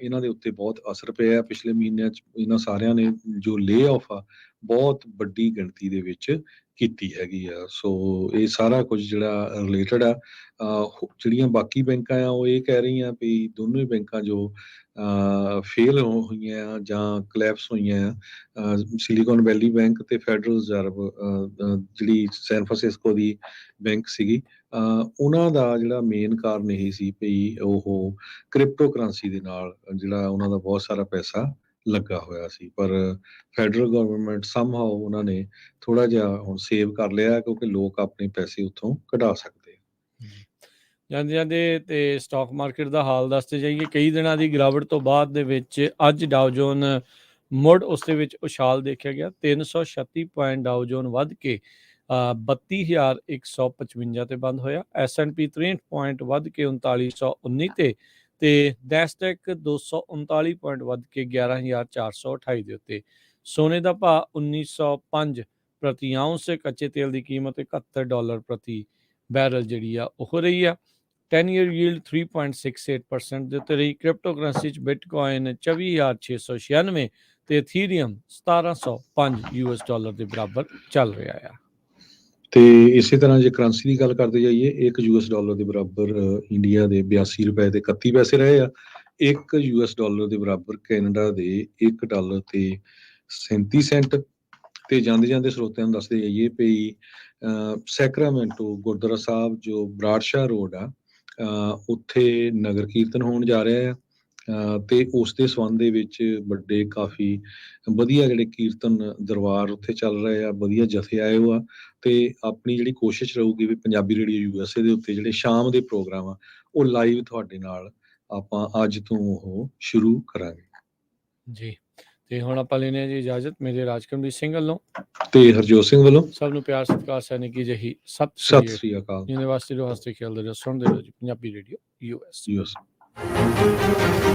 ਇਹਨਾਂ ਦੇ ਉੱਤੇ ਬਹੁਤ ਅਸਰ ਪਿਆ। ਪਿਛਲੇ ਮਹੀਨਿਆਂ 'ਚ ਇਹਨਾਂ ਸਾਰਿਆਂ ਨੇ ਜੋ ਲੇ ਆਫ ਆ ਬਹੁਤ ਵੱਡੀ ਗਿਣਤੀ ਦੇ ਵਿੱਚ ਕੀਤੀ ਹੈਗੀ ਆ। ਸੋ ਇਹ ਸਾਰਾ ਕੁਝ ਜਿਹੜਾ ਰਿਲੇਟਡ ਆ, ਜਿਹੜੀਆਂ ਬਾਕੀ ਬੈਂਕਾਂ ਆ ਉਹ ਇਹ ਕਹਿ ਰਹੀਆਂ ਵੀ ਦੋਨੋਂ ਹੀ ਬੈਂਕਾਂ ਜੋ ਫੇਲ ਹੋਈਆਂ ਜਾਂ ਕਲੈਪਸ ਹੋਈਆਂ ਆ, ਸਿਲੀਕਨ ਵੈਲੀ ਬੈਂਕ ਤੇ ਫੈਡਰਲ ਰਿਜ਼ਰਵ ਜਿਹੜੀ ਸੈਨ ਫਰਾਂਸਿਸਕੋ ਦੀ ਬੈਂਕ ਸੀਗੀ, ਉਹਨਾਂ ਦਾ ਜਿਹੜਾ ਮੇਨ ਕਾਰਨ ਇਹ ਸੀ ਵੀ ਉਹ ਕ੍ਰਿਪਟੋ ਕਰੰਸੀ ਦੇ ਨਾਲ ਜਿਹੜਾ ਉਹਨਾਂ ਦਾ ਬਹੁਤ ਸਾਰਾ ਪੈਸਾ ਲੱਗਾ ਹੋਇਆ ਸੀ। ਪਰ ਫੈਡਰਲ ਗਵਰਨਮੈਂਟ ਸਮਹਾਓ ਉਹਨਾਂ ਨੇ ਥੋੜਾ ਜਿਹਾ ਹੁਣ ਸੇਵ ਕਰ ਲਿਆ, ਕਿਉਂਕਿ ਲੋਕ ਆਪਣੇ ਪੈਸੇ ਉੱਥੋਂ ਕਢਾ ਸਕਦੇ ਆ। ਜਾਂਦੇ ਜਾਂਦੇ ਤੇ ਸਟਾਕ ਮਾਰਕੀਟ ਦਾ ਹਾਲ ਦੱਸਦੇ ਜਾਈਏ। ਕਈ ਦਿਨਾਂ ਦੀ ਗਿਰਾਵਟ ਤੋਂ ਬਾਅਦ ਦੇ ਵਿੱਚ ਅੱਜ ਡਾਓ ਜੋਨ ਮੁੜ ਉਸ ਦੇ ਵਿੱਚ ਉਛਾਲ ਦੇਖਿਆ ਗਿਆ। 336 ਪੁਆਇੰਟ ਡਾਓ ਜੋਨ ਵੱਧ ਕੇ 32,155 ਤੇ ਬੰਦ ਹੋਇਆ। S&P 63 ਪੁਆਇੰਟ ਵੱਧ ਕੇ 3919 ਤੇ ਨੈਸਡੈਕ 239 ਪੁਆਇੰਟ ਵੱਧ ਕੇ 11,428 ਦੇ ਉੱਤੇ। ਸੋਨੇ ਦਾ ਭਾਅ 1905 ਪ੍ਰਤੀ ਆਉਂਸ। ਕੱਚੇ ਤੇਲ ਦੀ ਕੀਮਤ $71 ਪ੍ਰਤੀ ਬੈਰਲ ਜਿਹੜੀ ਆ ਉਹ ਰਹੀ ਆ। 10 year yield 3.68% ਦੇ ਉੱਤੇ ਰਹੀ। ਕ੍ਰਿਪਟੋ ਕਰੰਸੀ 'ਚ ਬਿਟਕੋਇਨ 24,696 ਤੇ ਇਥੀਰੀਅਮ 1,705 US$ ਦੇ ਬਰਾਬਰ ਚੱਲ ਰਿਹਾ ਆ। ਤੇ ਇਸੇ ਤਰ੍ਹਾਂ ਜੇ ਕਰੰਸੀ ਦੀ ਗੱਲ ਕਰਦੇ ਜਾਈਏ, $1 ਦੇ ਬਰਾਬਰ ਇੰਡੀਆ ਦੇ 82 ਰੁਪਏ ਤੇ 31 ਪੈਸੇ ਰਹੇ ਆ। $1 ਦੇ ਬਰਾਬਰ ਕੈਨੇਡਾ ਦੇ $1 ਤੇ 37 ਸੈਂਟ। ਤੇ ਜਾਂਦੇ ਜਾਂਦੇ ਸਰੋਤਿਆਂ ਨੂੰ ਦੱਸਦੇ ਜਾਈਏ ਵੀ ਸੈਕਰਾਮੈਂਟੋ ਗੁਰਦੁਆਰਾ ਸਾਹਿਬ ਜੋ ਬਰਾਡਸ਼ਾਹ ਰੋਡ ਆ ਉੱਥੇ ਨਗਰ ਕੀਰਤਨ ਹੋਣ ਜਾ ਰਿਹਾ ਆ, ਤੇ ਉਸ ਦੇ ਸੰਬੰਧ ਦੇ ਵਿੱਚ ਵੱਡੇ ਕਾਫੀ ਵਧੀਆ ਜਿਹੜੇ ਕੀਰਤਨ ਦਰਬਾਰ ਉੱਥੇ ਚੱਲ ਰਹੇ ਆ, ਵਧੀਆ ਜਥੇ ਆਏ ਹੋ ਆ, ਤੇ ਆਪਣੀ ਜਿਹੜੀ ਕੋਸ਼ਿਸ਼ ਰਹੂਗੀ ਵੀ ਪੰਜਾਬੀ ਰੇਡੀਓ USA ਦੇ ਉੱਤੇ ਜਿਹੜੇ ਸ਼ਾਮ ਦੇ ਪ੍ਰੋਗਰਾਮ ਆ ਉਹ ਲਾਈਵ ਤੁਹਾਡੇ ਨਾਲ ਆਪਾਂ ਅੱਜ ਤੋਂ ਉਹ ਸ਼ੁਰੂ ਕਰਾਂਗੇ ਜੀ। ਤੇ ਹੁਣ ਆਪਾਂ ਲੈਨੇ ਆ ਜੀ ਇਜਾਜ਼ਤ ਮੇਰੇ ਰਾਜਕਰਮਜੀਤ ਸਿੰਘ ਵੱਲੋਂ ਤੇ ਹਰਜੋਤ ਸਿੰਘ ਵੱਲੋਂ ਸਭ ਨੂੰ ਪਿਆਰ ਸਤਿਕਾਰ ਸੈਨਿਕੀ ਜਹੀ ਸਤਿ ਸਤਿ ਸ੍ਰੀ ਸ੍ਰੀ ਅਕਾਲ ਯੂਨੀਵਰਸਿਟੀ ਰੋ ਹਸਤੇ ਖੇਲਦੇ ਰਹੋ ਸੁਣਦੇ ਰਹੋ ਜੀ ਪੰਜਾਬੀ ਰੇਡੀਓ US US